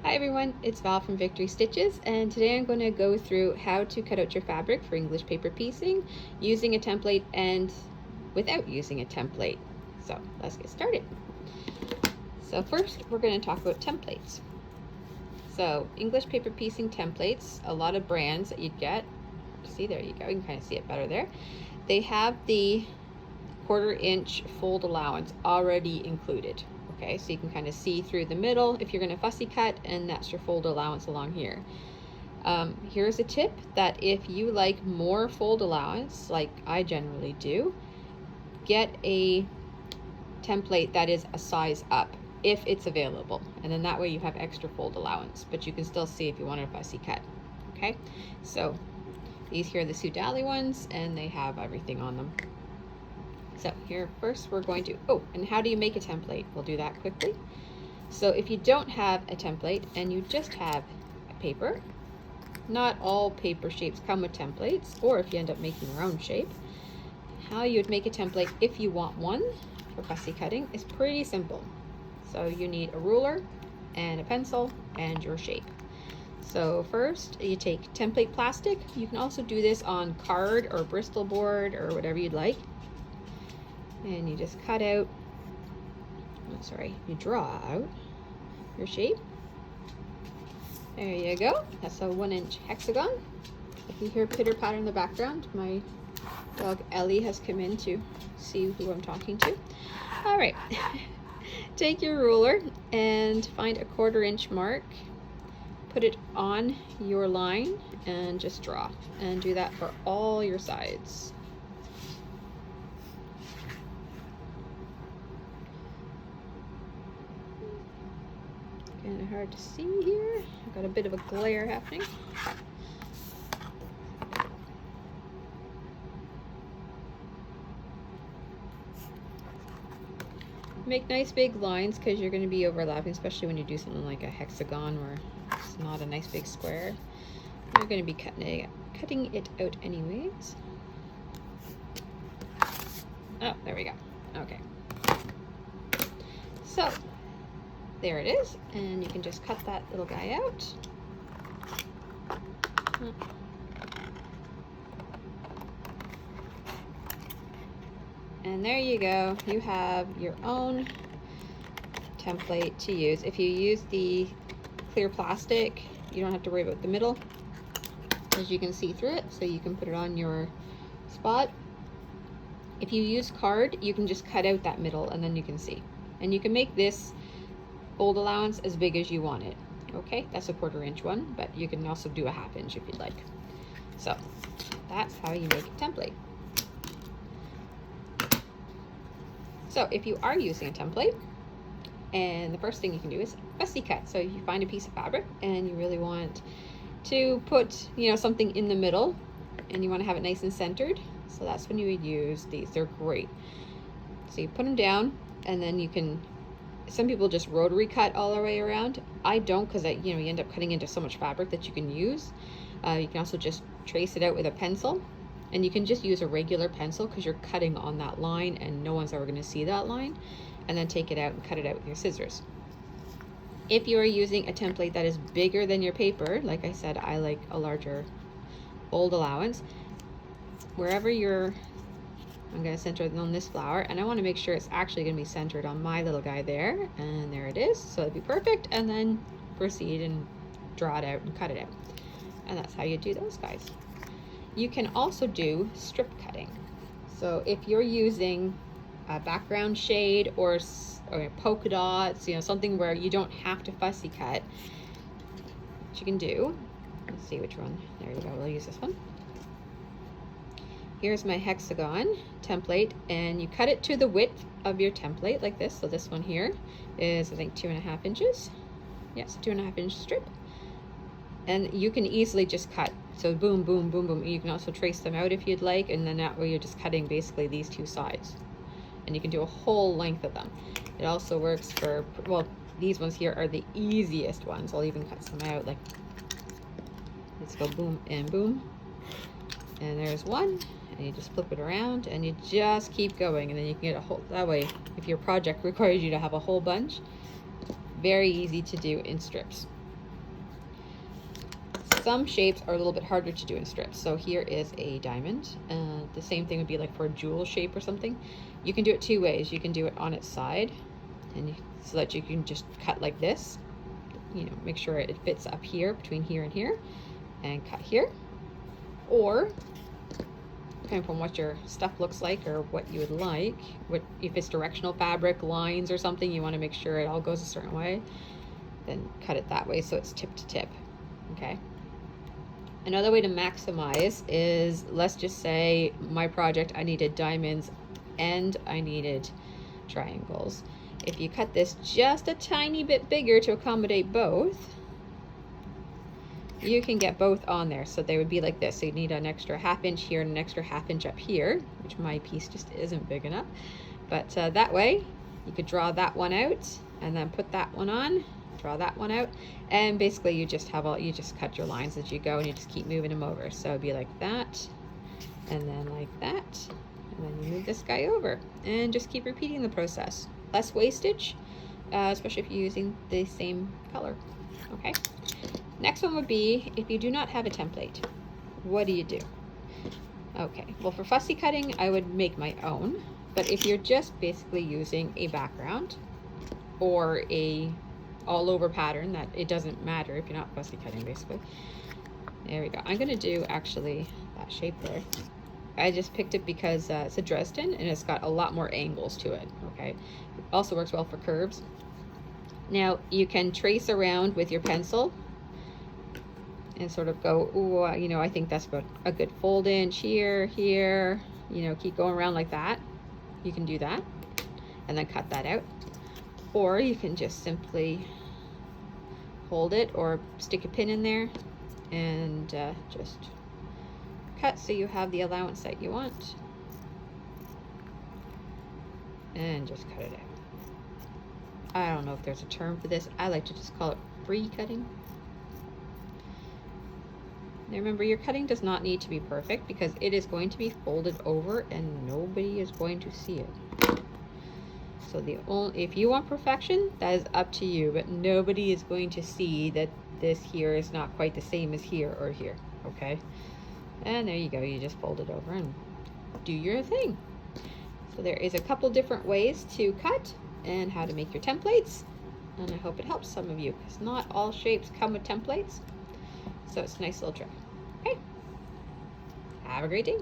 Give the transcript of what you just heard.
Hi everyone, it's Val from Victory Stitches, and today I'm going to go through how to cut out your fabric for English paper piecing using a template and without using a template. So let's get started. So first we're going to talk about templates. So English paper piecing templates, a lot of brands that you'd get, see there you go, you can kind of see it better there. They have the 1/4 inch fold allowance already included. Okay, so you can kind of see through the middle if you're going to fussy cut, and that's your fold allowance along here. Here's a tip that if you like more fold allowance, like I generally do, get a template that is a size up if it's available, and then that way you have extra fold allowance, but you can still see if you want a fussy cut. Okay, so these here are the Sue Dally ones, and they have everything on them. So here first we're going to, and how do you make a template? We'll do that quickly. So if you don't have a template and you just have a paper, not all paper shapes come with templates, or if you end up making your own shape, how you would make a template if you want one for fussy cutting is pretty simple. So you need a ruler and a pencil and your shape. So first you take template plastic. You can also do this on card or Bristol board or whatever you'd like. And you just cut out, you draw out your shape. There you go. That's a 1-inch hexagon. If you hear pitter patter in the background, my dog Ellie has come in to see who I'm talking to. All right, take your ruler and find a 1/4 inch mark. Put it on your line and just draw, and do that for all your sides. Kind of hard to see here. I've got a bit of a glare happening. Make nice big lines because you're going to be overlapping, especially when you do something like a hexagon where it's not a nice big square. You're going to be cutting it out anyways. Oh, there we go. Okay. So there it is, and you can just cut that little guy out. And there you go. You have your own template to use. If you use the clear plastic, you don't have to worry about the middle, as you can see through it, so you can put it on your spot. If you use card, you can just cut out that middle and then you can see. And you can make this fold allowance as big as you want it. Okay, that's a 1/4 inch one, but you can also do a 1/2 inch if you'd like. So that's how you make a template. So if you are using a template, and the first thing you can do is fussy cut. So you find a piece of fabric and you really want to put, something in the middle, and you want to have it nice and centered. So that's when you would use these. They're great. So you put them down, and then you can, some people just rotary cut all the way around. I don't, because you end up cutting into so much fabric that you can use. You can also just trace it out with a pencil, and you can just use a regular pencil because you're cutting on that line and no one's ever going to see that line, and then take it out and cut it out with your scissors. If you are using a template that is bigger than your paper, like I said, I like a larger fold allowance. Wherever I'm going to center it on this flower, and I want to make sure it's actually going to be centered on my little guy there, and there it is. So it'd be perfect, and then proceed and draw it out and cut it out. And that's how you do those guys. You can also do strip cutting. So if you're using a background shade or polka dots, something where you don't have to fussy cut, what you can do, let's see which one, there you go, we'll use this one. Here's my hexagon template, and you cut it to the width of your template like this. So this one here is, I think, 2.5 inches. Yes, 2.5 inch strip. And you can easily just cut. So boom, boom, boom, boom. You can also trace them out if you'd like, and then that way you're just cutting basically these two sides. And you can do a whole length of them. It also works for, well, these ones here are the easiest ones. I'll even cut some out, like, let's go boom and boom. And there's one. And you just flip it around and you just keep going, and then you can get a whole, that way if your project requires you to have a whole bunch, very easy to do in strips. some shapes are a little bit harder to do in strips. So here is a diamond. The same thing would be like for a jewel shape or something. You can do it two ways. You can do it on its side, and so that you can just cut like this. You know, make sure it fits up here, between here and here, and cut here. Or, depending on what your stuff looks like or what you would like, if it's directional fabric, lines or something, you want to make sure it all goes a certain way, then cut it that way so it's tip to tip. Okay. Another way to maximize is, let's just say my project, I needed diamonds and I needed triangles. If you cut this just a tiny bit bigger to accommodate both, you can get both on there. So they would be like this. So you need an extra ½ inch here and an extra ½ inch up here, which my piece just isn't big enough. But that way you could draw that one out and then put that one on, draw that one out, and basically you just cut your lines as you go, and you just keep moving them over. So it'd be like that, and then like that, and then you move this guy over, and just keep repeating the process. Less wastage, especially if you're using the same color. Okay. Next one would be, if you do not have a template, what do you do? Okay, well, for fussy cutting, I would make my own. But if you're just basically using a background or a all over pattern, that it doesn't matter if you're not fussy cutting, basically. There we go. I'm gonna do actually that shape there. I just picked it because it's a Dresden and it's got a lot more angles to it. Okay, it also works well for curves. Now you can trace around with your pencil and sort of go, ooh, you know, I think that's about a good fold inch here, here, you know, keep going around like that. You can do that and then cut that out. Or you can just simply hold it or stick a pin in there and just cut so you have the allowance that you want. And just cut it out. I don't know if there's a term for this. I like to just call it free cutting. Now remember, your cutting does not need to be perfect because it is going to be folded over and nobody is going to see it. So if you want perfection, that is up to you, but nobody is going to see that this here is not quite the same as here or here, okay? And there you go, you just fold it over and do your thing. So there is a couple different ways to cut and how to make your templates, and I hope it helps some of you, because not all shapes come with templates. So it's a nice little trick. Okay, have a great day.